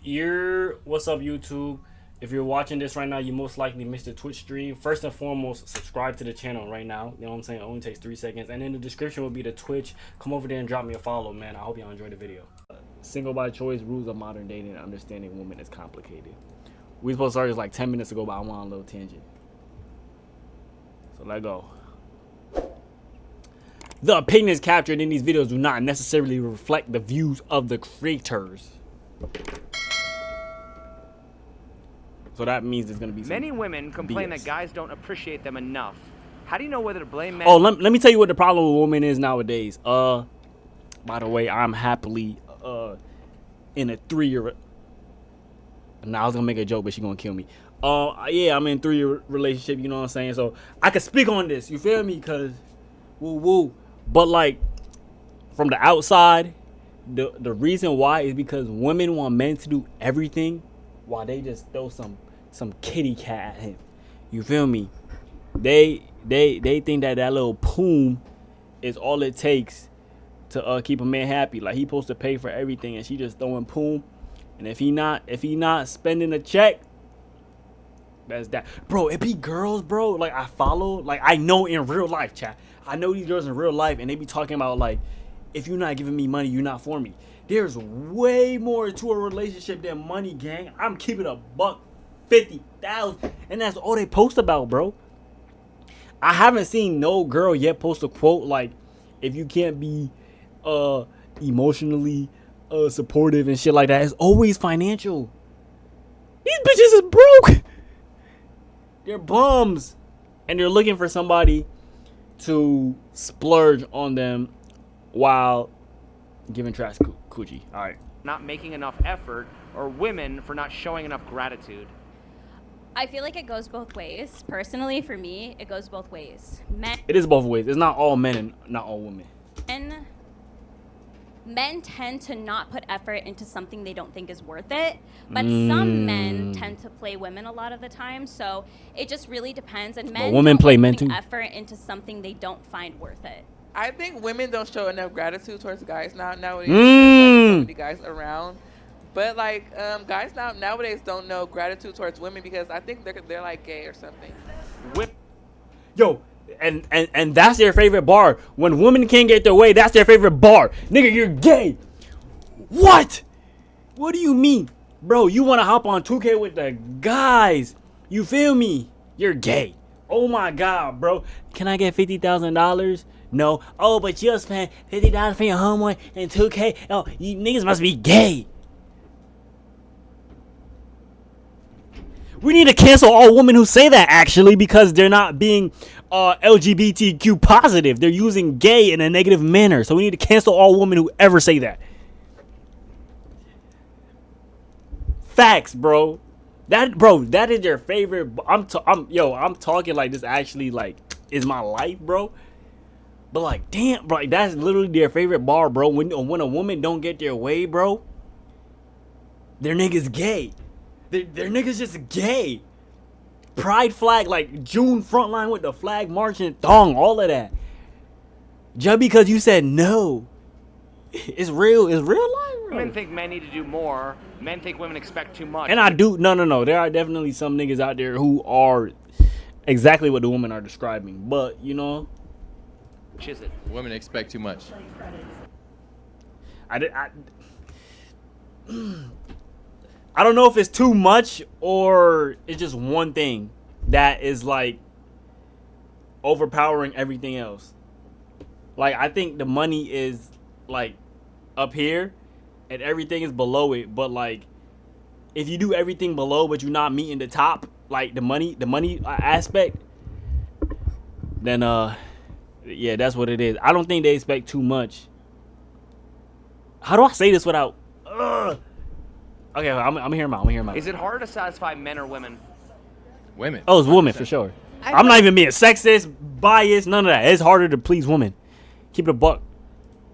What's up, YouTube? If you're watching this right now, you most likely missed the Twitch stream. First and foremost, subscribe to the channel right now. You know what I'm saying? It only takes 3 seconds. And in the description will be the Twitch. Come over there and drop me a follow, man. I hope y'all enjoyed the video. Single by choice, rules of modern dating, and understanding women is complicated. We supposed to start this like 10 minutes ago, but I went on a little tangent. So let go. The opinions captured in these videos do not necessarily reflect the views of the creators. So that means there's gonna be some Many women complain BS. that guys don't appreciate them enough. How do you know whether to blame men? Oh, let me tell you what the problem with women is nowadays. By the way, I'm happily in a 3-year. Nah, I was gonna make a joke, but she gonna kill me. Yeah, I'm in a 3-year relationship. You know what I'm saying? So I can speak on this. You feel me? Cause woo woo. But like from the outside, the reason why is because women want men to do everything, while they just throw some kitty cat at him. You feel me? They think that little poom is all it takes to keep a man happy. Like he supposed to pay for everything, and she just throwing poom. And if he not spending a check, that's that, bro. It be girls, bro. Like I follow, like I know in real life, chat. I know these girls in real life, and they be talking about like, if you're not giving me money, you're not for me. There's way more to a relationship than money, gang. I'm keeping a $150,000, and that's all they post about, bro. I haven't seen no girl yet post a quote like, if you can't be emotionally supportive and shit like that. It's always financial. These bitches is broke. They're bums, and they're looking for somebody to splurge on them while giving trash coochie. All right. Not making enough effort, or women for not showing enough gratitude. I feel like it goes both ways. Personally, for me, it goes both ways. It is both ways. It's not all men and not all women. Men tend to not put effort into something they don't think is worth it, but some men tend to play women a lot of the time. So it just really depends. And men women don't play like men putting too. effort into something they don't find worth it. I think women don't show enough gratitude towards guys nowadays. There's so many guys around, but like guys nowadays don't know gratitude towards women because I think they're like gay or something. Yo, and that's their favorite bar. When women can't get their way, that's their favorite bar. Nigga, you're gay. What? What do you mean? Bro, you want to hop on 2K with the guys. You feel me? You're gay. Oh my God, bro. Can I get $50,000? No. Oh, but you'll spend $50 for your homeboy and 2K. Oh, you niggas must be gay. We need to cancel all women who say that, actually, because they're not being LGBTQ positive. They're using gay in a negative manner. So we need to cancel all women who ever say that. Facts, bro. That is your favorite. I'm talking like this actually like is my life, bro. But like, damn, bro, that's literally their favorite bar, bro. When a woman don't get their way, bro, their niggas gay. Their niggas just gay. Pride flag, like June frontline with the flag marching, thong, all of that. Just because you said no. It's real. It's real life, bro. Women think men need to do more. Men think women expect too much. And I do. No. There are definitely some niggas out there who are exactly what the women are describing. But, you know. Which is it? Women expect too much. I don't know if it's too much or it's just one thing that is like overpowering everything else. Like, I think the money is like up here and everything is below it. But like, if you do everything below but you're not meeting the top, like the money aspect, then yeah, that's what it is. I don't think they expect too much. How do I say this without Okay, I'm hearing out. Is it harder to satisfy men or women? Women. Oh, it's women for sure. I'm not even being sexist, biased, none of that. It's harder to please women. Keep it a buck.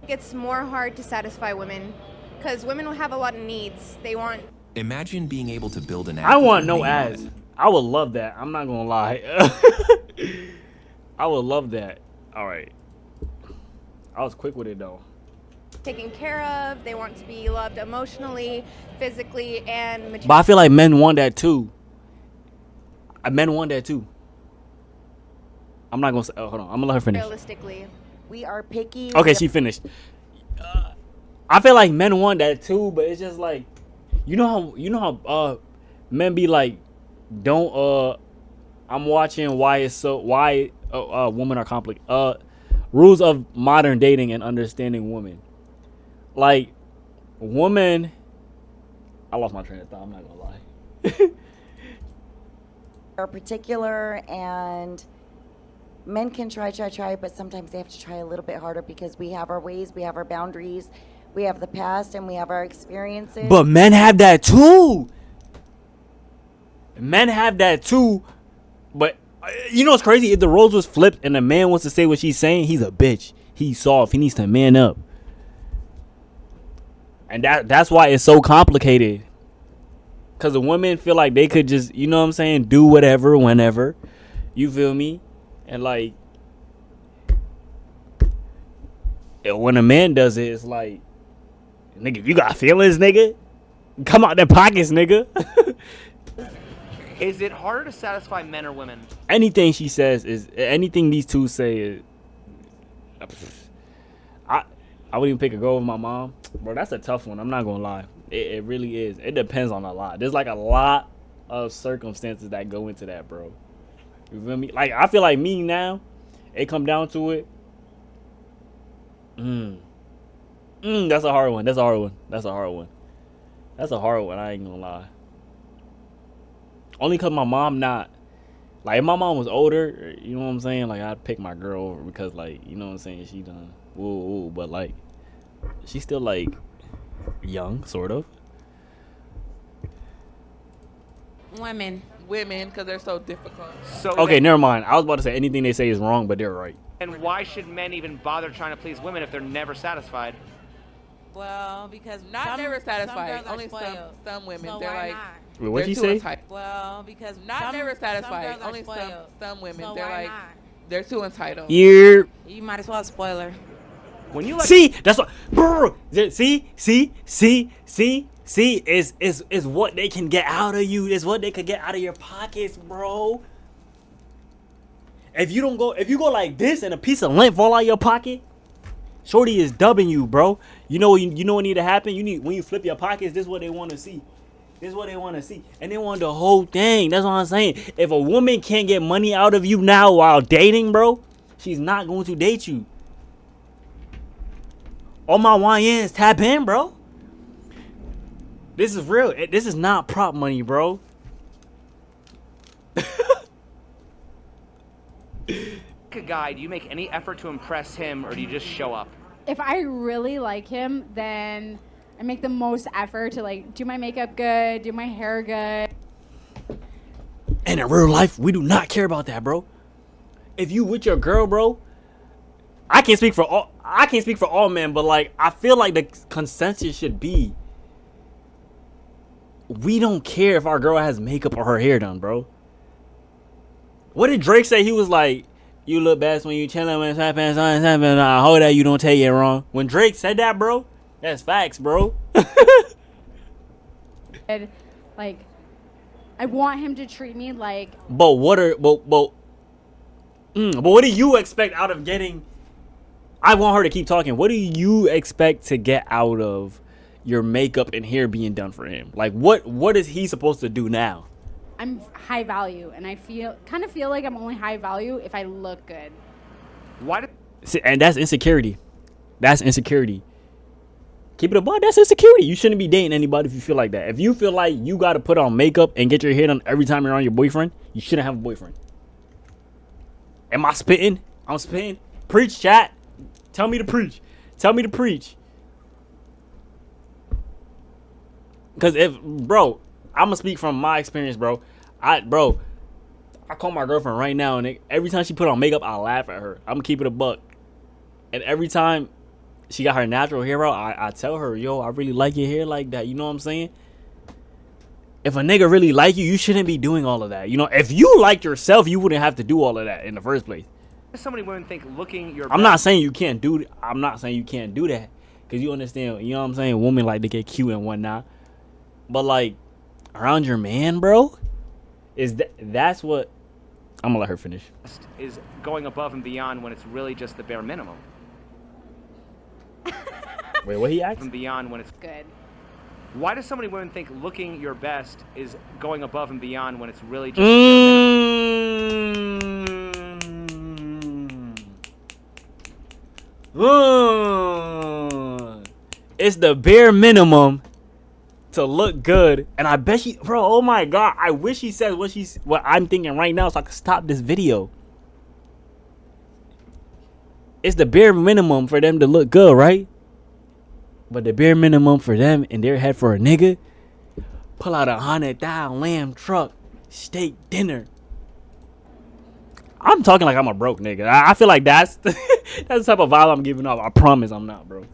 It's more hard to satisfy women because women will have a lot of needs. They want. Imagine being able to build an app. I want with no your name on ads. it. I would love that. I'm not gonna lie. I would love that. All right. I was quick with it though. taken care of. They want to be loved emotionally, physically, and materially. But I feel like men want that too. Men want that too. I'm not gonna say. Oh, hold on. I'm gonna let her finish. Realistically. We are picky. Okay, she finished. I feel like men want that too, but it's just like, you know how men be like, don't I'm watching why women are complex. Rules of modern dating and understanding women. Like, women. I lost my train of thought. I'm not gonna lie. Are particular, and men can try, but sometimes they have to try a little bit harder because we have our ways, we have our boundaries, we have the past, and we have our experiences. But men have that too. Men have that too. But you know what's crazy? If the roles was flipped and the man wants to say what she's saying, he's a bitch. He's soft. He needs to man up. And that's why it's so complicated. Because the women feel like they could just, you know what I'm saying, do whatever, whenever. You feel me? And like, when a man does it, it's like, nigga, you got feelings, nigga? Come out their pockets, nigga. Is it harder to satisfy men or women? Anything she says is, anything these two say is, I would even pick a girl with my mom. Bro, that's a tough one. I'm not going to lie. It really is. It depends on a lot. There's like a lot of circumstances that go into that, bro. You feel me? Like, I feel like me now, it come down to it. That's a hard one. That's a hard one. That's a hard one. That's a hard one. I ain't gonna lie. Only because my mom not. Like, if my mom was older, you know what I'm saying? Like, I'd pick my girl over because, like, you know what I'm saying? She done woo. But, like, she's still, like, young, sort of. Women. Women, because they're so difficult. So Okay, never mind. I was about to say anything they say is wrong, but they're right. And why should men even bother trying to please women if they're never satisfied? Well, because Not never satisfied. Some girls Only are spoiled. some women. So they're why like, not? Wait, what'd they're she too say? entitled. Well, because Not never satisfied. Some girls Only are spoiled. some women. So they're why like, not? they're too entitled. You're... You might as well spoil her. When you let See, that's what. Bro, see, is what they can get out of you. Is what they could get out of your pockets, bro. If you go like this and a piece of lint fall out of your pocket, shorty is dubbing you, bro. You know what need to happen. When you flip your pockets, this is what they want to see. This is what they want to see, and they want the whole thing. That's what I'm saying. If a woman can't get money out of you now while dating, bro, she's not going to date you. All my YNs, tap in, bro. This is real. This is not prop money, bro. a guy, do you make any effort to impress him, or do you just show up? If I really like him, then I make the most effort to like do my makeup good, do my hair good. And in real life, we do not care about that, bro. If you with your girl, bro, I can't speak for all men, but like I feel like the consensus should be we don't care if our girl has makeup or her hair done, bro. What did Drake say? He was like, you look best when you chilling when it's happening. I hope that you don't take it wrong. When Drake said that, bro, that's facts, bro. And, like, I want him to treat me like. But what do you expect out of getting? I want her to keep talking. What do you expect to get out of your makeup and hair being done for him? Like, what is he supposed to do now? I'm high value, and I kind of feel like I'm only high value if I look good. And that's insecurity. That's insecurity. Keep it above. That's insecurity. You shouldn't be dating anybody if you feel like that. If you feel like you got to put on makeup and get your hair done every time you're on your boyfriend, you shouldn't have a boyfriend. Am I spitting? I'm spitting. Preach, chat. Tell me to preach. Tell me to preach. Because bro, I'm going to speak from my experience, bro. I call my girlfriend right now, and every time she put on makeup, I laugh at her. I'm going to keep it a buck. And every time she got her natural hair out, I tell her, yo, I really like your hair like that. You know what I'm saying? If a nigga really like you, you shouldn't be doing all of that. You know, if you liked yourself, you wouldn't have to do all of that in the first place. So many women think looking your I'm not saying you can't do that. Cause you understand, you know what I'm saying? Women like to get cute and whatnot. But like around your man, bro, that's what I'm gonna let her finish. Is going above and beyond when it's really just the bare minimum. Wait, what he asked? And beyond when it's Good. Why do so many women think looking your best is going above and beyond when it's really just the bare minimum? It's the bare minimum to look good, and I bet she, bro. Oh my god, I wish she said what I'm thinking right now, so I can stop this video. It's the bare minimum for them to look good, right? But the bare minimum for them in their head for a nigga, pull out $100,000 lamb truck, steak dinner. I'm talking like I'm a broke nigga. I feel like that's that's the type of vibe I'm giving off. I promise I'm not, bro.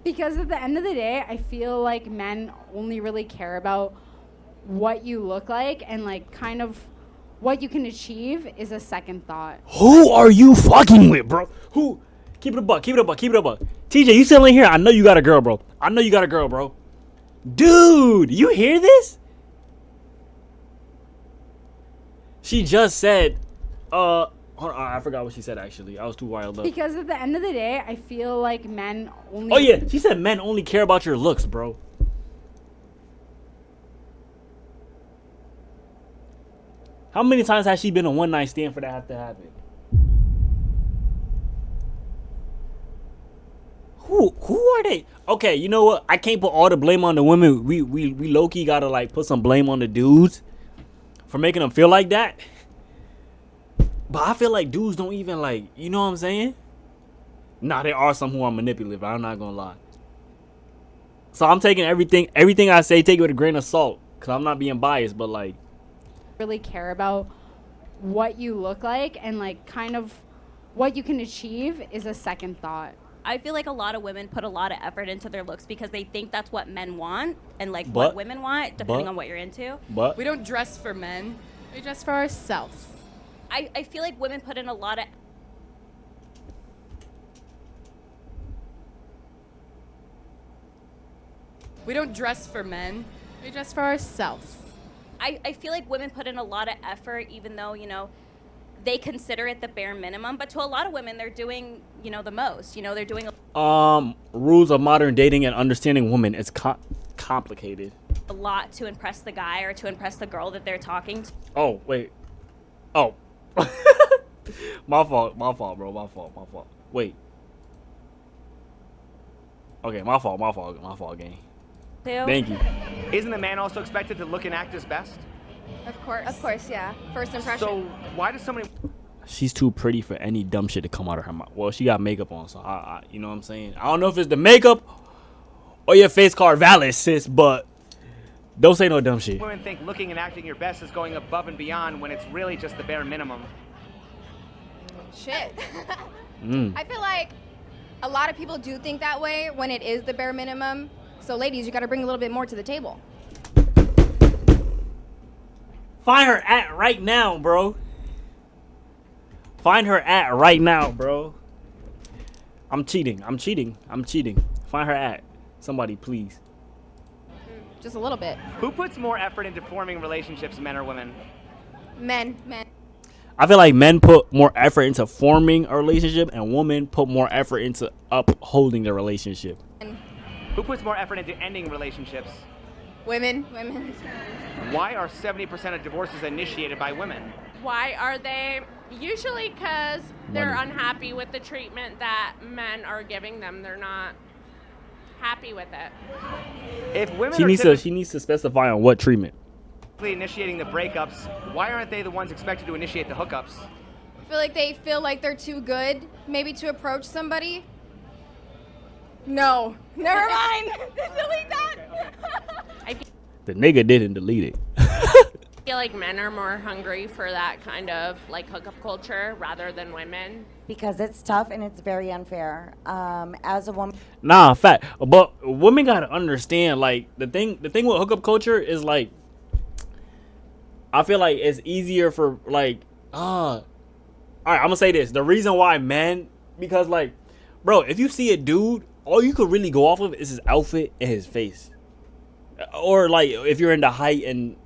Because at the end of the day, I feel like men only really care about what you look like, and like kind of what you can achieve is a second thought. Who are you fucking with, bro? Who? Keep it a buck. Keep it a buck. Keep it a buck. TJ, you still in here? I know you got a girl, bro. I know you got a girl, bro. Dude, you hear this? She just said, hold on, I forgot what she said actually. I was too wired up. Because at the end of the day, I feel like men only. Oh yeah, she said men only care about your looks, bro. How many times has she been a one night stand for that have to happen? Who are they? Okay, you know what? I can't put all the blame on the women. We low key gotta like put some blame on the dudes for making them feel like that. But I feel like dudes don't even like, you know what I'm saying? Nah, there are some who are manipulative. I'm not gonna lie. So I'm taking everything I say, take it with a grain of salt, cause I'm not being biased. But like, really care about what you look like, and like kind of what you can achieve is a second thought. I feel like a lot of women put a lot of effort into their looks because they think that's what men want and like what women want, depending on what you're into. But We don't dress for men. We dress for ourselves. I feel like women put in a lot of We don't dress for men. We dress for ourselves. I feel like women put in a lot of effort, even though, you know, they consider it the bare minimum. But to a lot of women, they're doing, you know, the most. You know, they're doing rules of modern dating and understanding women is complicated. a lot to impress the guy or to impress the girl that they're talking to. Oh, wait. Oh. my fault, bro. My fault. Wait. Okay, my fault, gang. Thank you. Isn't the man also expected to look and act his best? Of course, yeah. First impression. So why does somebody? She's too pretty for any dumb shit to come out of her mouth. Well, she got makeup on, so I you know what I'm saying? I don't know if it's the makeup or your face card valid, sis, but don't say no dumb shit. Women think looking and acting your best is going above and beyond when it's really just the bare minimum. Shit. I feel like a lot of people do think that way when it is the bare minimum. So ladies, you got to bring a little bit more to the table. Find her at right now, bro. Find her at right now, bro. I'm cheating. Find her at. Somebody, please. Just a little bit. Who puts more effort into forming relationships, men or women? Men. I feel like men put more effort into forming a relationship and women put more effort into upholding the relationship. Who puts more effort into ending relationships? Women. Why are 70% of divorces initiated by women? Why are they? Usually because they're Money. unhappy with the treatment that men are giving them. They're not happy with it. If women She are needs to specify on what treatment. typically initiating the breakups, why aren't they the ones expected to initiate the hookups? I feel like they feel like they're too good, maybe to approach somebody. No. Never mind. Delete that. The nigga didn't delete it. I feel like men are more hungry for that kind of like hookup culture rather than women. Because it's tough and it's very unfair. As a woman, Nah, fact. But women gotta understand, like, the thing with hookup culture is like, I feel like it's easier for like, all right, I'm gonna say this. The reason why men, because like, bro, if you see a dude, all you could really go off of is his outfit and his face. Or like if you're into height and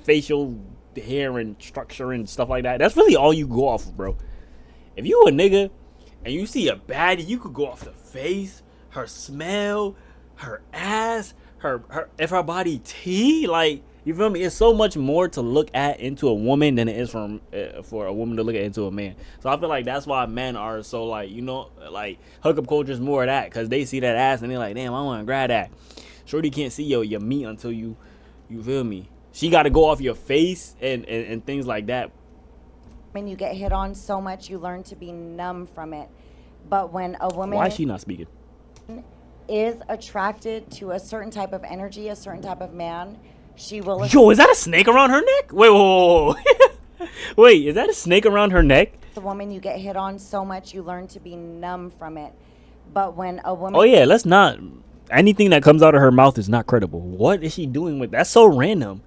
facial hair and structure and stuff like that, that's really all you go off of, bro. If you a nigga and you see a baddie, you could go off the face, her smell, her ass, her if her body tea, like, you feel me? It's so much more to look at into a woman than it is for a woman to look at into a man. So I feel like that's why men are so, like, you know, like, hookup culture is more of that, because they see that ass and they're like, damn, I want to grab that. Shorty can't see your meat until you feel me? She got to go off your face and things like that. When you get hit on so much, you learn to be numb from it. But when a woman Why is she not speaking? is attracted to a certain type of energy, a certain type of man, she will... Yo, is that a snake around her neck? Wait, whoa. Wait, is that a snake around her neck? The woman, you get hit on so much, you learn to be numb from it. But when a woman... Oh, yeah, let's not... Anything that comes out of her mouth is not credible. What is she doing with... That's so random.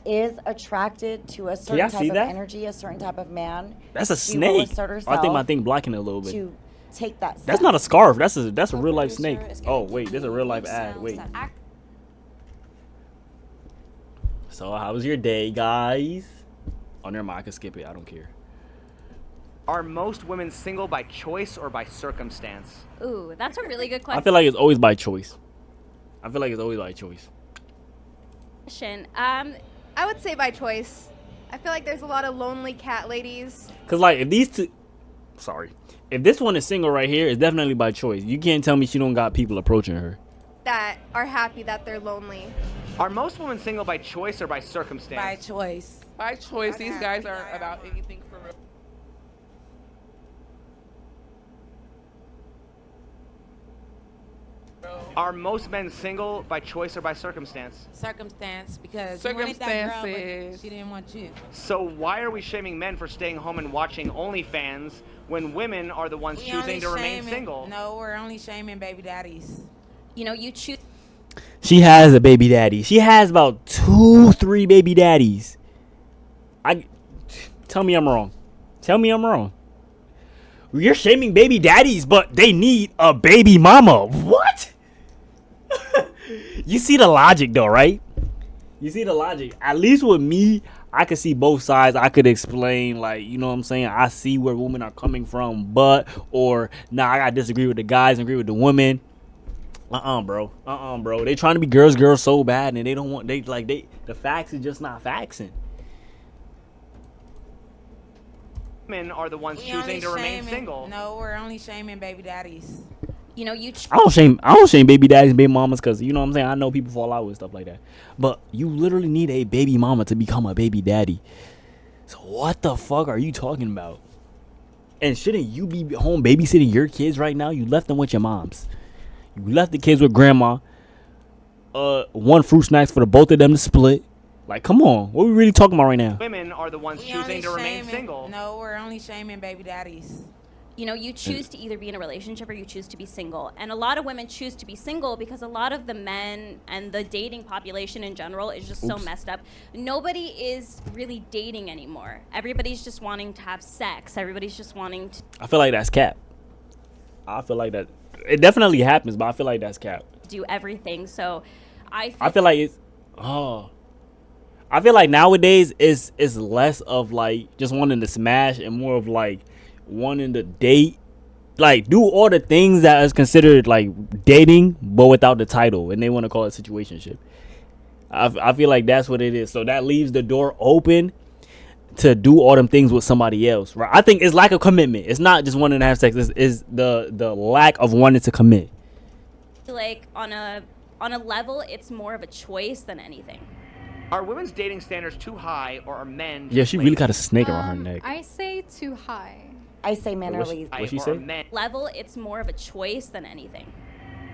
Is attracted to a certain type of energy, a certain type of man. That's a she will snake. assert I think my herself thing blocking it a little bit. to take that That's step. not a scarf. That's a real life snake. Oh wait, there's a real life ad. Wait. So how was your day, guys? Oh, never mind. I can skip it. I don't care. Are most women single by choice or by circumstance? Ooh, that's a really good I question. feel like it's always by choice. I feel like it's always by choice. I would say by choice. I feel like there's a lot of lonely cat ladies. Cause like if these two, if this one is single right here, it's definitely by choice. You can't tell me she don't got people approaching her. That are happy that they're lonely. Are most women single by choice or by circumstance? By choice. By choice. These guys aren't about anything for real. Are most men single by choice or by circumstance? Circumstance, because you wanted that girl, but she didn't want you. So why are we shaming men for staying home and watching OnlyFans when women are the ones choosing to remain single? No, we're only shaming baby daddies. You know, you choose. She has a baby daddy. She has about 2-3 baby daddies. Tell me I'm wrong. Tell me I'm wrong. You're shaming baby daddies, but they need a baby mama. What? You see the logic though, right? You see the logic. At least with me, I could see both sides. I could explain, like, you know what I'm saying? I see where women are coming from, but, or, nah, I gotta disagree with the guys and agree with the women. Bro. They trying to be girls so bad, and they don't want, the facts is just not faxing. Women are the ones choosing to remain single. No, we're only shaming baby daddies. You know, I don't shame baby daddies and baby mamas, because, you know what I'm saying, I know people fall out with stuff like that. But you literally need a baby mama to become a baby daddy. So what the fuck are you talking about? And shouldn't you be home babysitting your kids right now? You left them with your moms. You left the kids with grandma. One fruit snacks for the both of them to split. Like, come on. What are we really talking about right now? Women are the ones choosing to remain single. No, we're only shaming baby daddies. You know, you choose to either be in a relationship or you choose to be single. And a lot of women choose to be single because a lot of the men and the dating population in general is just so messed up. Nobody is really dating anymore. Everybody's just wanting to have sex. Everybody's just wanting to I feel like that's cap. I feel like that. It definitely happens, but I feel like that's cap. do everything. So I feel like it's... Oh. I feel like nowadays it's less of like just wanting to smash and more of like wanting to date, like do all the things that is considered like dating but without the title, and they want to call it situationship. I feel like that's what it is. So that leaves the door open to do all them things with somebody else, right? I think it's lack of commitment. It's not just wanting to have sex. It's the lack of wanting to commit. like on a level, it's more of a choice than anything. Are women's dating standards too high, or are men? Yeah, she really got a snake around her neck. I say too high. I say men are lazy. What'd she say? Level, it's more of a choice than anything.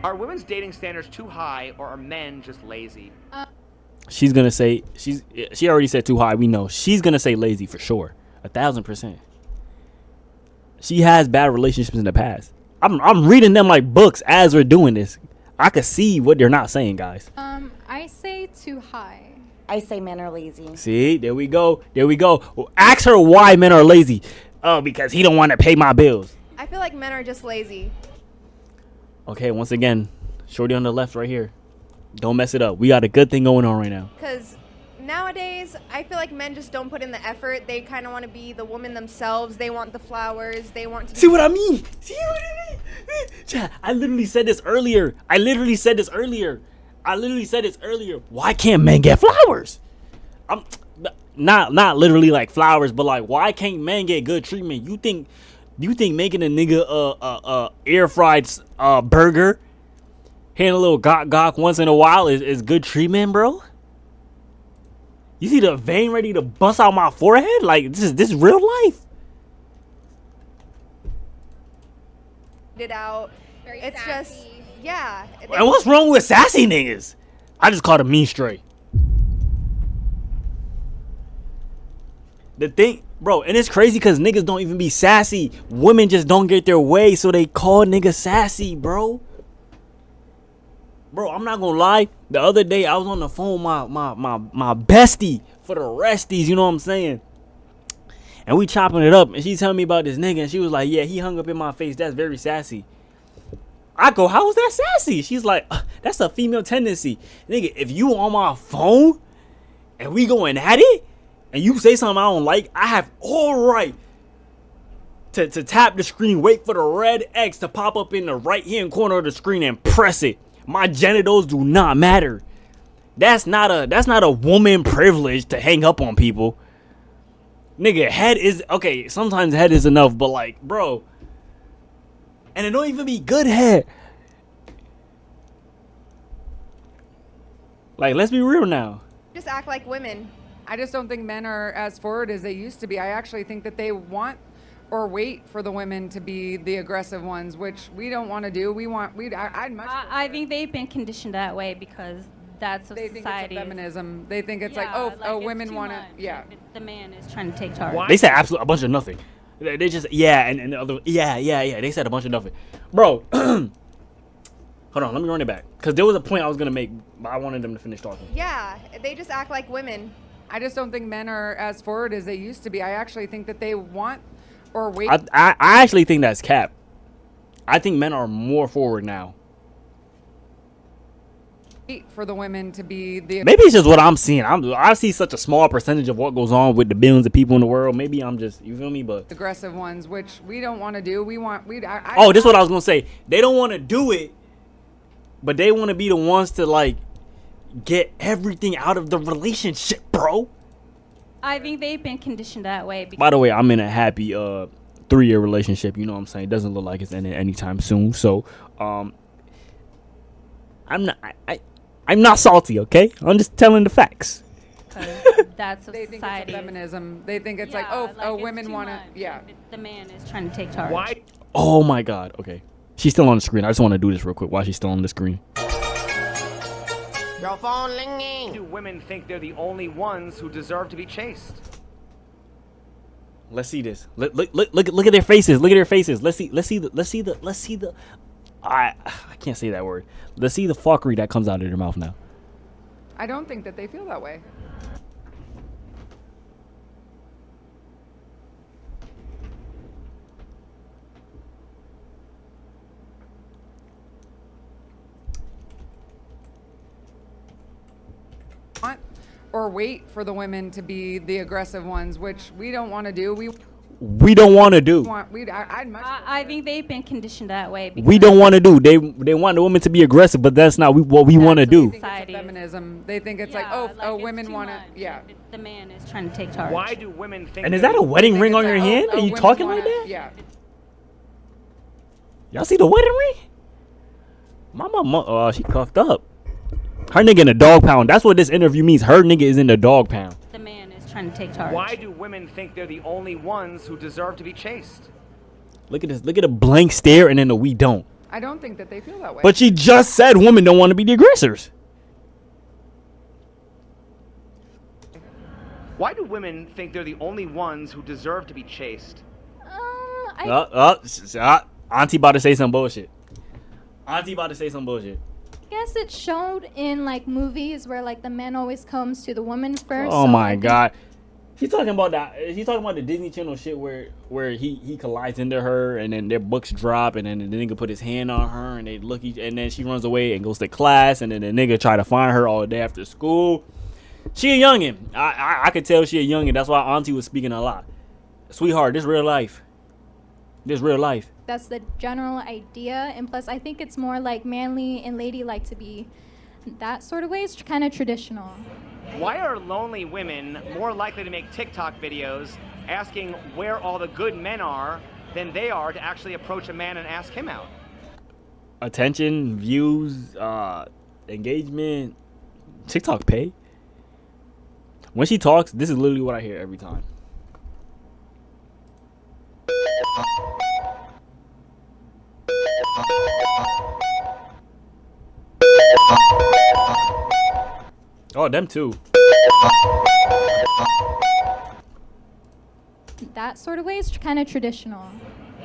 Are women's dating standards too high, or are men just lazy? She's gonna say she already said too high. We know she's gonna say lazy for sure, 1000%. She has bad relationships in the past. I'm reading them like books as we're doing this. I could see what they're not saying, guys. I say too high. I say men are lazy. See, there we go. Well, ask her why men are lazy. Oh, because he don't want to pay my bills. I feel like men are just lazy. Okay, once again, shorty on the left right here. Don't mess it up. We got a good thing going on right now. Because nowadays, I feel like men just don't put in the effort. They kind of want to be the woman themselves. They want the flowers. They want to See what I mean? See what I mean? Chat, I literally said this earlier. Why can't men get flowers? I'm not literally like flowers, but like, why can't men get good treatment? You think making a nigga air fried burger, hitting a little gawk once in a while is good treatment, bro? You see the vein ready to bust out my forehead? Like, this is real life. it out. It's just, yeah. And what's wrong with sassy niggas? I just called him mean straight. The thing, bro, and it's crazy because niggas don't even be sassy. Women just don't get their way, so they call niggas sassy, bro. Bro, I'm not gonna lie. The other day I was on the phone with my bestie for the resties, you know what I'm saying? And we chopping it up, and she telling me about this nigga, and she was like, yeah, he hung up in my face. That's very sassy. I go, how is that sassy? She's like, that's a female tendency. Nigga, if you on my phone and we going at it, and you say something I don't like, I have all right to tap the screen, wait for the red X to pop up in the right-hand corner of the screen and press it. My genitals do not matter. That's not a woman privilege to hang up on people. Nigga, head is okay, sometimes head is enough, but like, bro, and it don't even be good head. Like, let's be real now. Just act like women. I just don't think men are as forward as they used to be. I actually think that they want or wait for the women to be the aggressive ones, which we don't want to do. I think they've been conditioned that way because that's what they think society it's feminism. They think it's like, women want to, yeah. The man is trying to take charge. They said absolutely a bunch of nothing. They just, yeah, and the other, yeah. They said a bunch of nothing. Bro, hold on, let me run it back. Because there was a point I was going to make, but I wanted them to finish talking. Yeah, they just act like women. I just don't think men are as forward as they used to be. I actually think that they want or wait. I actually think that's cap. I think men are more forward now. For the women to be the maybe it's just what I'm seeing. I see such a small percentage of what goes on with the billions of people in the world. Maybe I'm just, you feel me? But aggressive ones, which we don't want to do. Oh, this is what I was gonna say. They don't want to do it, but they want to be the ones to like get everything out of the relationship, bro. I think they've been conditioned that way. By the way, I'm in a happy 3-year relationship. You know what I'm saying? It doesn't look like it's ending anytime soon. So, I'm not salty, okay? I'm just telling the facts. That's what they think it's feminism. They think it's women want to, yeah. The man is trying to take charge. Why? Oh my God. Okay, she's still on the screen. I just want to do this real quick while she's still on the screen. Your phone ringing. Do women think they're the only ones who deserve to be chased? Let's see this. Look at their faces. Look at their faces. Let's see the. I can't say that word. Let's see the fuckery that comes out of their mouth now. I don't think that they feel that way. Or wait for the women to be the aggressive ones, which we don't want to do. We don't want to do. I think they've been conditioned that way. We don't want to do. They want the women to be aggressive, but that's not what we want to do. They think it's feminism. They think it's women want to, yeah. The man is trying to take charge. Why do women think? And is that a wedding ring on your hand? Are you talking like that? Yeah. Y'all see the wedding ring? My mama, she cuffed up. Her nigga in the dog pound. That's what this interview means. Her nigga is in the dog pound. The man is trying to take charge. Why do women think they're the only ones who deserve to be chased? Look at this. Look at a blank stare and then the we don't. I don't think that they feel that way. But she just said women don't want to be the aggressors. Why do women think they're the only ones who deserve to be chased? Auntie about to say some bullshit. Auntie about to say some bullshit. I guess it's shown in like movies where like the man always comes to the woman first. Oh my God. She's talking about that. She's talking about the Disney Channel shit where he collides into her and then their books drop and then the nigga put his hand on her and they look and then she runs away and goes to class and then the nigga try to find her all day after school. She a youngin. I could tell she a youngin. That's why Auntie was speaking a lot. Sweetheart, this real life. This real life. That's the general idea, and plus I think it's more like manly and ladylike to be that sort of way. It's kind of traditional. Why are lonely women more likely to make TikTok videos asking where all the good men are than they are to actually approach a man and ask him out? Attention, views, engagement. TikTok pay. When she talks, this is literally what I hear every time. Oh, them too. That sort of way is kind of traditional.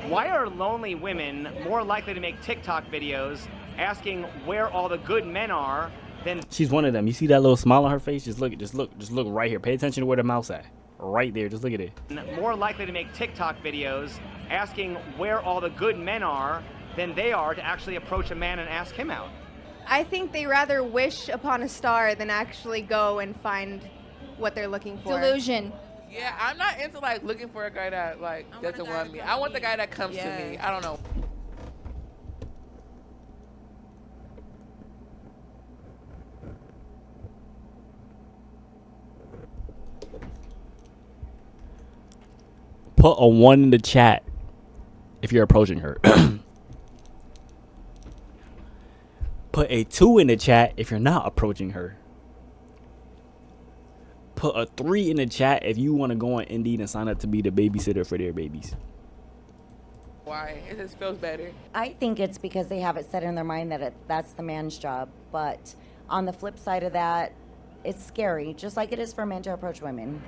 Why are lonely women more likely to make TikTok videos asking where all the good men are than... She's one of them. You see that little smile on her face? Just look right here. Pay attention to where the mouse at. Right there. Just look at it. More likely to make TikTok videos asking where all the good men are than they are to actually approach a man and ask him out. I think they rather wish upon a star than actually go and find what they're looking for. Delusion. Yeah, I'm not into like looking for a guy that like doesn't want me. I want the guy that comes to me. I don't know. Put a 1 in the chat if you're approaching her. Put a 2 in the chat if you're not approaching her. Put a 3 in the chat if you want to go on Indeed and sign up to be the babysitter for their babies. Why? It just feels better. I think it's because they have it set in their mind that that's the man's job. But on the flip side of that, it's scary, just like it is for men to approach women.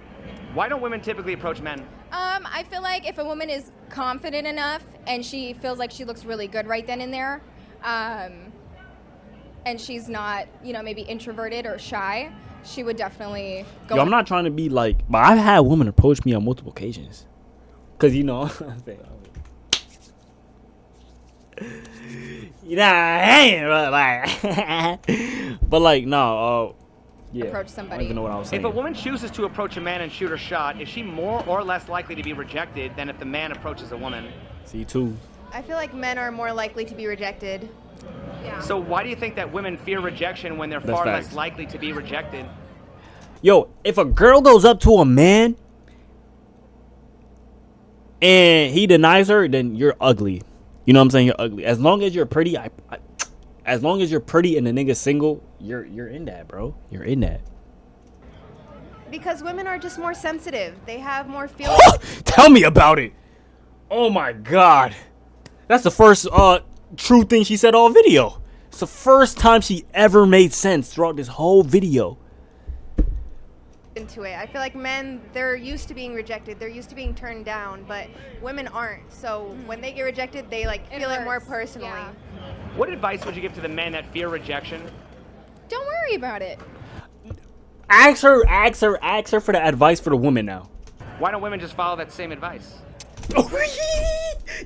Why don't women typically approach men? I feel like if a woman is confident enough and she feels like she looks really good right then and there, and she's not, maybe introverted or shy, she would definitely go. Yo, I'm not trying to be like, but I've had women approach me on multiple occasions. Cause I know, but like, no, yeah. Approach somebody. I don't even know what I was saying. If a woman chooses to approach a man and shoot her shot, is she more or less likely to be rejected than if the man approaches a woman? See, too. I feel like men are more likely to be rejected. Yeah. So why do you think that women fear rejection when they're That's far facts. less likely to be rejected? Yo, if a girl goes up to a man and he denies her, then you're ugly. You know what I'm saying? You're ugly. As long as you're pretty, as long as you're pretty and the nigga's single, you're in that, bro. You're in that. Because women are just more sensitive. They have more feelings. Tell me about it. Oh my god. That's the first true thing she said all video. It's the first time she ever made sense throughout this whole video. Into it. I feel like men, they're used to being rejected. They're used to being turned down, but women aren't. So when they get rejected, they feel it more personally. Yeah. What advice would you give to the men that fear rejection? Don't worry about it. Ask her for the advice for the woman now. Why don't women just follow that same advice?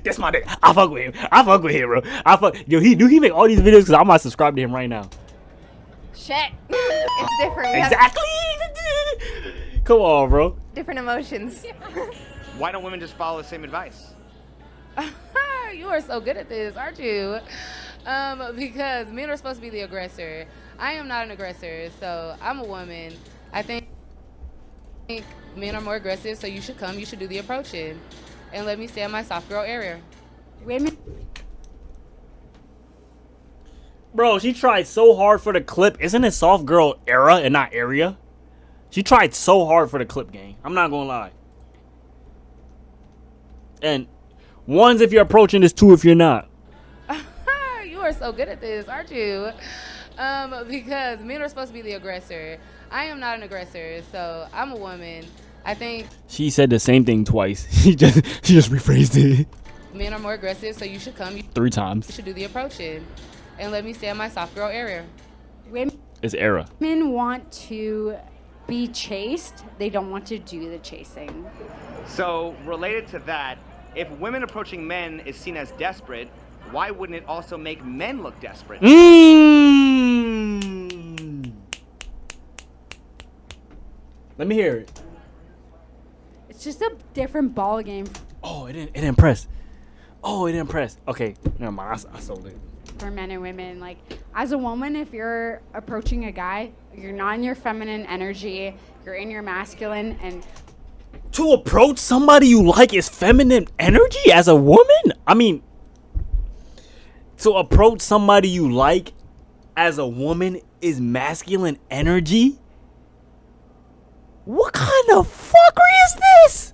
That's my dick. I fuck with him, bro. Yo, he make all these videos because I might subscribe to him right now. Shit. It's different. Exactly. Come on, bro. Different emotions. Why don't women just follow the same advice? You are so good at this, aren't you? Because men are supposed to be the aggressor. I am not an aggressor, so I'm a woman. I think men are more aggressive, so you should come. You should do the approaching. And let me stay in my soft girl area. Women. Bro, she tried so hard for the clip. Isn't it soft girl era and not area? She tried so hard for the clip, gang. I'm not gonna lie. And one's if you're approaching this, two if you're not. You are so good at this, aren't you? Because men are supposed to be the aggressor. I am not an aggressor, so I'm a woman. I think She said the same thing twice. She just rephrased it men are more aggressive, so you should come. 3 times. You should do the approaching. And let me stay in my soft girl area. Women It's era. want to be chased, they don't want to do the chasing. So, related to that, if women approaching men is seen as desperate, why wouldn't it also make men look desperate? Let me hear it. It's just a different ball game Oh, it didn't press. Oh, it didn't press. Okay, never mind. I sold it. for men and women. Like, as a woman, if you're approaching a guy, you're not in your feminine energy, you're in your masculine, and To approach somebody you like is feminine energy as a woman? I mean, to approach somebody you like as a woman is masculine energy? What kind of fuckery is this?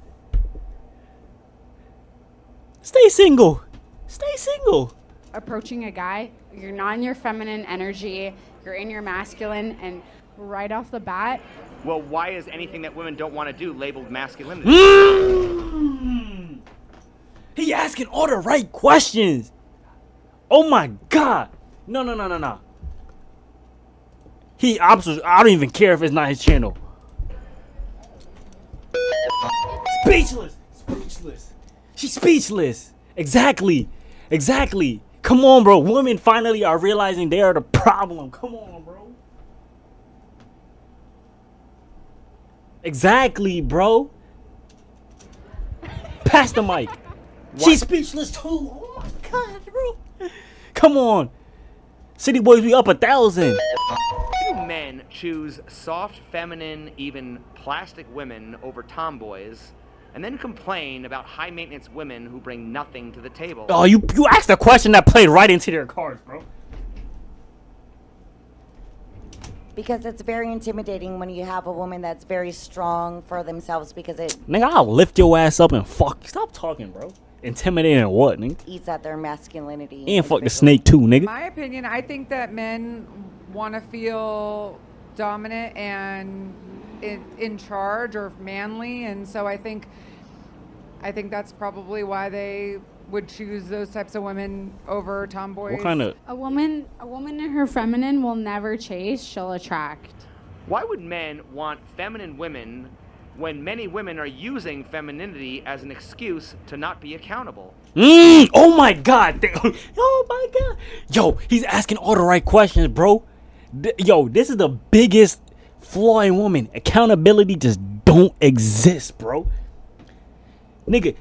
Stay single. Stay single. approaching a guy, you're not in your feminine energy, you're in your masculine, and right off the bat, Well, why is anything that women don't want to do labeled masculinity? He asking all the right questions. Oh my god. No. I don't even care if it's not his channel. Speechless. She's speechless. Exactly. Come on, bro. Women finally are realizing they are the problem. Come on, bro. Exactly, bro. Pass the mic. She's speechless too. Oh my god, bro. Come on. City boys, we up 1,000. Do men choose soft, feminine, even plastic women over tomboys, and then complain about high-maintenance women who bring nothing to the table? Oh, you asked a question that played right into their cards, bro. Because it's very intimidating when you have a woman that's very strong for themselves because it Nigga, I'll lift your ass up and fuck. Stop talking, bro. Intimidating what, nigga? eats at their masculinity. And fuck the snake too, In nigga. my opinion, I think that men want to feel dominant and in charge or manly, and so I think that's probably why they would choose those types of women over tomboys. What kind of... a woman in her feminine will never chase, she'll attract. Why would men want feminine women when many women are using femininity as an excuse to not be accountable? Oh my god. Oh my god. Yo, he's asking all the right questions, bro. Yo, this is the biggest flaw in women. Accountability just don't exist, bro. Nigga,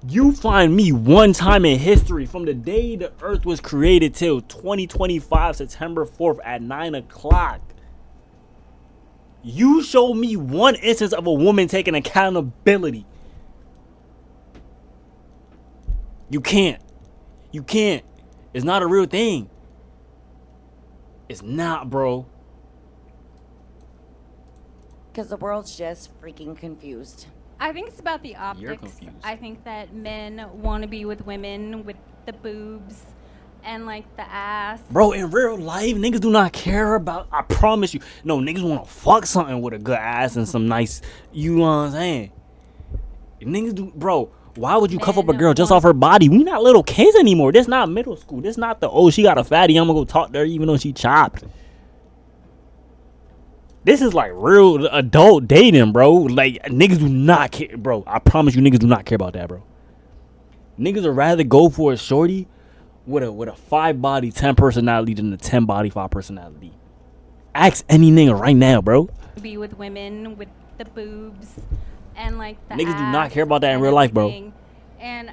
you find me one time in history from the day the earth was created till 2025 September 4th at 9 o'clock. You show me one instance of a woman taking accountability. You can't. It's not a real thing. It's not, bro. Because the world's just freaking confused. I think it's about the You're optics. confused. I think that men want to be with women with the boobs and like the ass. Bro, in real life, niggas do not care about, I promise you. No, niggas want to fuck something with a good ass and some nice, you know what I'm saying? Niggas do, bro, why would you cuff up a girl just off her body? We not little kids anymore. This not middle school. This not the, oh, she got a fatty, I'm gonna go talk to her even though she chopped. This is like real adult dating, bro. Like, niggas do not care, bro. I promise you, niggas do not care about that, bro. Niggas would rather go for a shorty with a 5 body, 10 personality than a 10 body, 5 personality. Ask any nigga right now, bro. Be with women with the boobs and like the Niggas do ass not care about that in and real life, bro. everything. And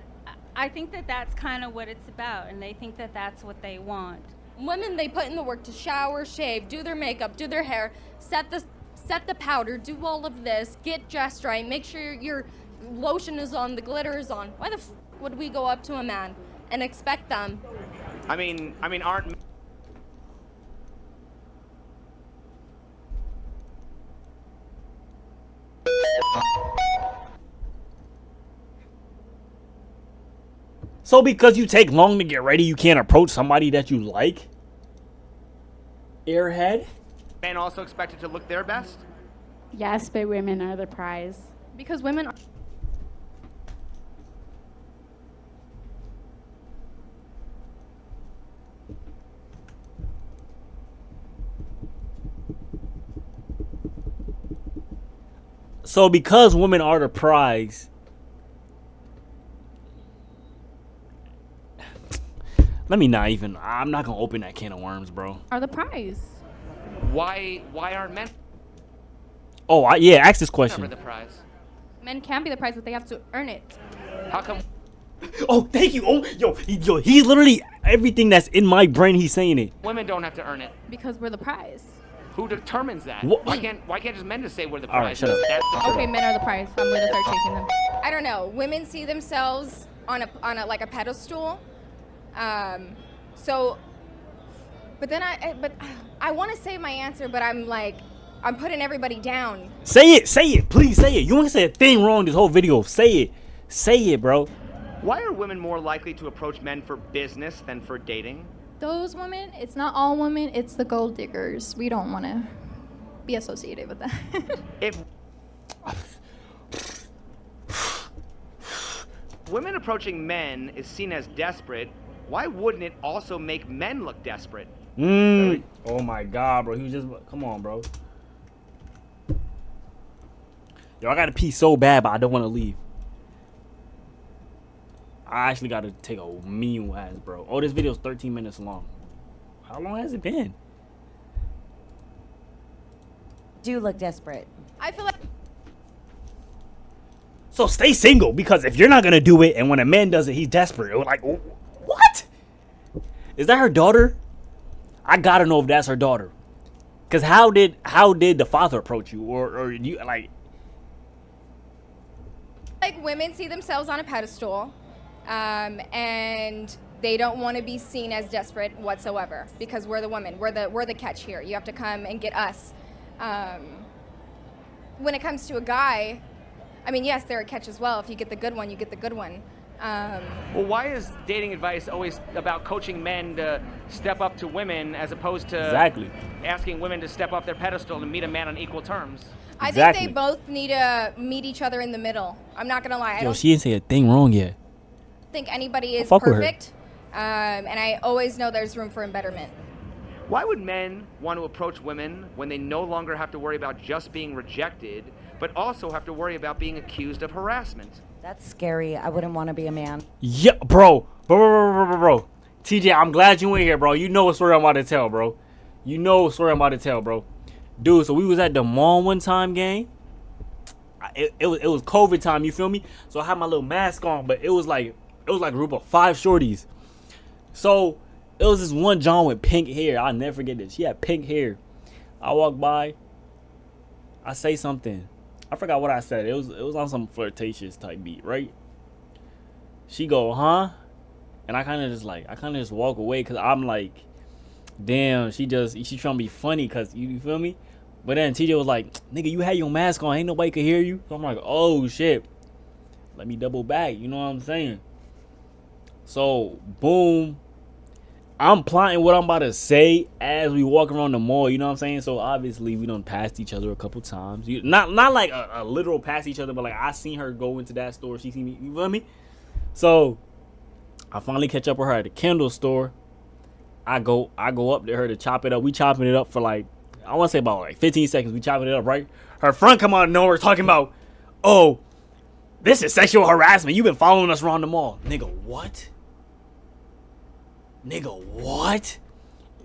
I think that that's kind of what it's about, and they think that that's what they want. Women, they put in the work to shower, shave, do their makeup, do their hair, set the powder, do all of this, get dressed right, make sure your lotion is on, the glitter is on. Why the f would we go up to a man and expect them? I mean, aren't So because you take long to get ready, you can't approach somebody that you like? Airhead? men also expected to look their best? Yes, but women are the prize. Because women are So because women are the prize, let me not even. I'm not gonna open that can of worms, bro. Are the prize. Why aren't men Oh, yeah. Ask this ever question. the prize? Men can be the prize, but they have to earn it. How come? Oh, thank you. Oh, yo, he's literally everything that's in my brain. He's saying it. Women don't have to earn it. Because we're the prize. Who determines that? What? Why can't just men just say we're the All right, prize? shut up. That's the Okay, men are the prize. I'm gonna start chasing them. I don't know. Women see themselves on a like a pedestal. So, but then I want to say my answer, but I'm putting everybody down. Say it, please say it. You want to say a thing wrong this whole video? Say it, bro. Why are women more likely to approach men for business than for dating? Those women, it's not all women, it's the gold diggers. We don't want to be associated with that. If women approaching men is seen as desperate, why wouldn't it also make men look desperate? Oh my God, bro. He was just. Come on, bro. Yo, I gotta pee so bad, but I don't want to leave. I actually gotta take a meal ass, bro. Oh, this video's 13 minutes long. How long has it been? Do look desperate. I feel like So stay single, because if you're not gonna do it, and when a man does it, he's desperate. It was like, what? Is that her daughter? I gotta know if that's her daughter. Cause how did the father approach you, or you like? women see themselves on a pedestal, and they don't want to be seen as desperate whatsoever because we're the women. We're the catch here. You have to come and get us. When it comes to a guy, I mean, yes, they're a catch as well. If you get the good one, you get the good one. Well, why is dating advice always about coaching men to step up to women as opposed to asking women to step off their pedestal and meet a man on equal terms? I think they both need to meet each other in the middle. I'm not gonna lie. I Yo, don't she didn't say a thing wrong yet. think anybody is fuck with her. perfect, and I always know there's room for betterment. Why would men want to approach women when they no longer have to worry about just being rejected, but also have to worry about being accused of harassment? That's scary. I wouldn't want to be a man. Yeah, bro. TJ, I'm glad you in here, bro. You know what story I'm about to tell, bro. You know what story I'm about to tell, bro. Dude, so we was at the mall one time, gang. It was COVID time, you feel me? So I had my little mask on, but it was like a group of 5 shorties. So it was this one John with pink hair. I'll never forget this. She had pink hair. I walk by. I say something. I forgot what I said. It was on some flirtatious type beat, right? She go, huh? And I kind of just walk away because I'm like, damn, she trying to be funny because you feel me? But then TJ was like, nigga, you had your mask on. Ain't nobody could hear you. So I'm like, oh, shit. Let me double back. You know what I'm saying? So, boom. I'm plotting what I'm about to say as we walk around the mall. You know what I'm saying? So, obviously, we done passed each other a couple times. Not like a literal pass each other, but like I seen her go into that store. She seen me. You feel me? So, I finally catch up with her at the Kendall store. I go up to her to chop it up. We chopping it up for like, I want to say about like 15 seconds. We chopping it up, right? Her friend come out of nowhere talking about, oh, this is sexual harassment. You've been following us around the mall. Nigga, what? Nigga, what?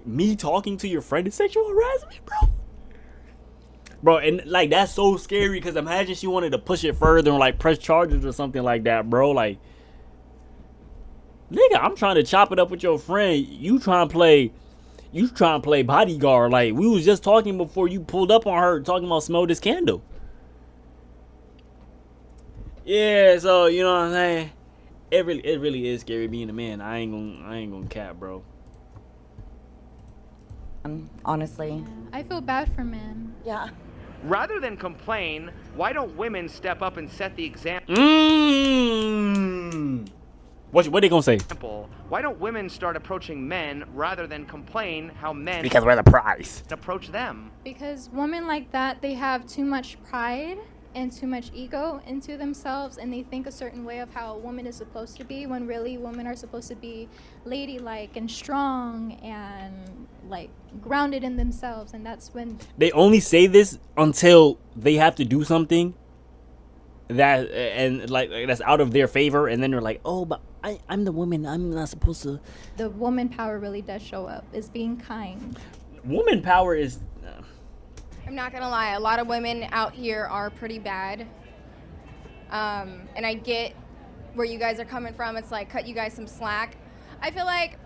Me talking to your friend is sexual harassment, bro? Bro, and like that's so scary because imagine she wanted to push it further and like press charges or something like that, bro. Like, nigga, I'm trying to chop it up with your friend. You trying to play bodyguard. Like, we was just talking before you pulled up on her talking about smell this candle. Yeah, so you know what I'm saying? It really is scary being a man. I ain't gonna cap, bro. Honestly. I feel bad for men. Yeah. Rather than complain, why don't women step up and set the example? What they gonna say? Why don't women start approaching men rather than complain how men Because we're the prize. approach them? Because women like that, they have too much pride and too much ego into themselves, and they think a certain way of how a woman is supposed to be, when really women are supposed to be ladylike and strong and like grounded in themselves. And that's when They only say this until they have to do something that and like that's out of their favor, and then they're like, oh, but I'm the woman, I'm not supposed to. The woman power really does show up, is being kind. Woman power is I'm not gonna lie, a lot of women out here are pretty bad. And I get where you guys are coming from. It's like, cut you guys some slack. I feel like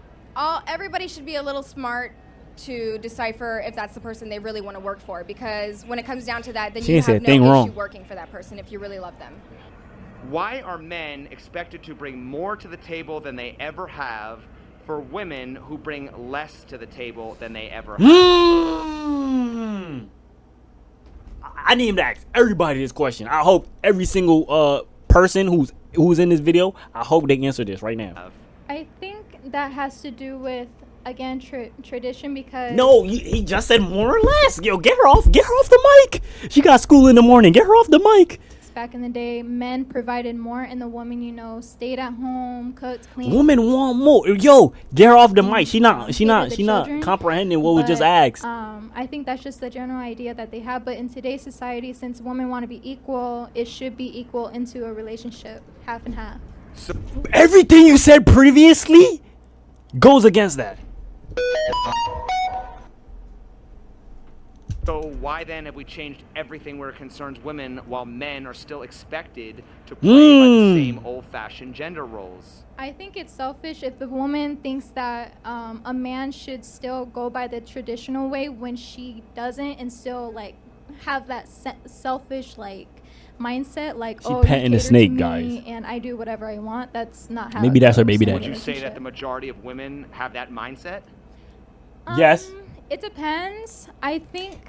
everybody should be a little smart to decipher if that's the person they really want to work for, because when it comes down to that, then you have no issue working for that person if you really love them. Why are men expected to bring more to the table than they ever have for women who bring less to the table than they ever have? I need to ask everybody this question. I hope every single person who's in this video, I hope they answer this right now. I think that has to do with, again, tradition, because No, he just said more or less. Yo, get her off the mic. She got school in the morning. Get her off the mic. back in the day, men provided more, and the woman, you know, stayed at home, cooked, cleaned. Women want more. Yo, get her off the mic. She not comprehending what was just asked. I think that's just the general idea that they have. But in today's society, since women want to be equal, it should be equal into a relationship, half and half. Everything you said previously goes against that. So why then have we changed everything where it concerns women while men are still expected to play by the same old-fashioned gender roles? I think it's selfish if the woman thinks that a man should still go by the traditional way when she doesn't, and still like have that selfish like mindset, like she petting the snake, guys, and I do whatever I want. That's not how. Maybe that's her baby daddy. Would you say that the majority of women have that mindset? Yes. It depends. I think.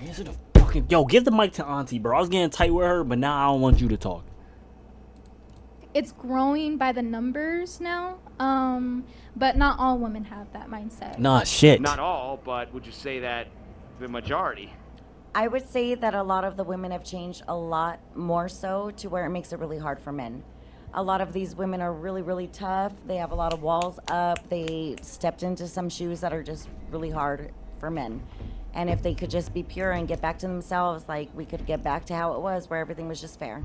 Yo, give the mic to Auntie, bro. I was getting tight with her, but now I don't want you to talk. It's growing by the numbers now, but not all women have that mindset. Nah, shit. Not all, but would you say that the majority? I would say that a lot of the women have changed a lot more so to where it makes it really hard for men. A lot of these women are really, really tough. They have a lot of walls up. They stepped into some shoes that are just really hard for men. And if they could just be pure and get back to themselves, like we could get back to how it was, where everything was just fair.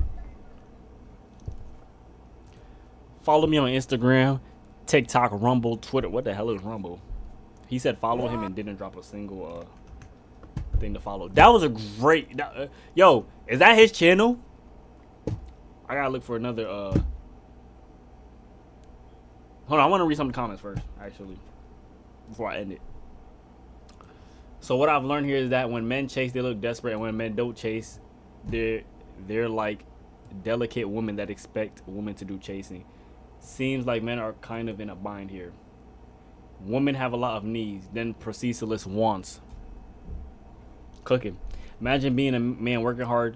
Follow me on Instagram, TikTok, Rumble, Twitter. What the hell is Rumble? He said follow him and didn't drop a single thing to follow. That was a great. Yo, is that his channel? I gotta look for another. Hold on, I want to read some of the comments first, actually, before I end it. So what I've learned here is that when men chase, they look desperate, and when men don't chase, they're like delicate women that expect women to do chasing. Seems like men are kind of in a bind here. Women have a lot of needs, then proceeds to list wants. Cooking. Imagine being a man working hard,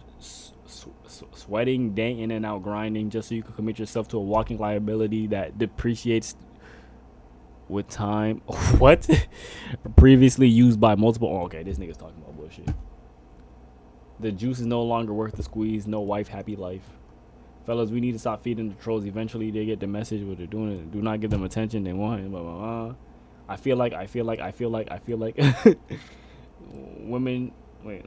sweating, day in and out, grinding, just so you can commit yourself to a walking liability that depreciates with time. What? Previously used by multiple. Oh, okay, this nigga's talking about bullshit. The juice is no longer worth the squeeze. No wife, happy life. Fellas, we need to stop feeding the trolls. Eventually, they get the message what they're doing. Do not give them attention. They want it. Blah, blah, blah. I feel like women. Wait.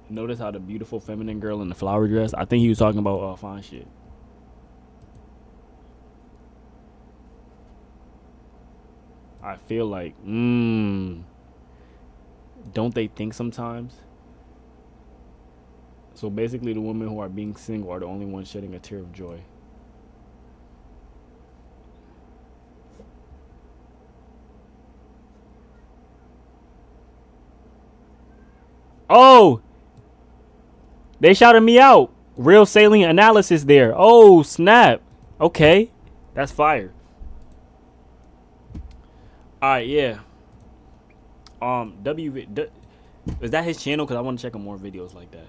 Notice how the beautiful feminine girl in the flower dress. I think he was talking about fine shit. I feel like, don't they think sometimes? So basically, the women who are being single are the only ones shedding a tear of joy. Oh! They shouted me out. Real salient analysis there. Oh, snap. Okay. That's fire. Alright, yeah. Is that his channel? Because I want to check on more videos like that.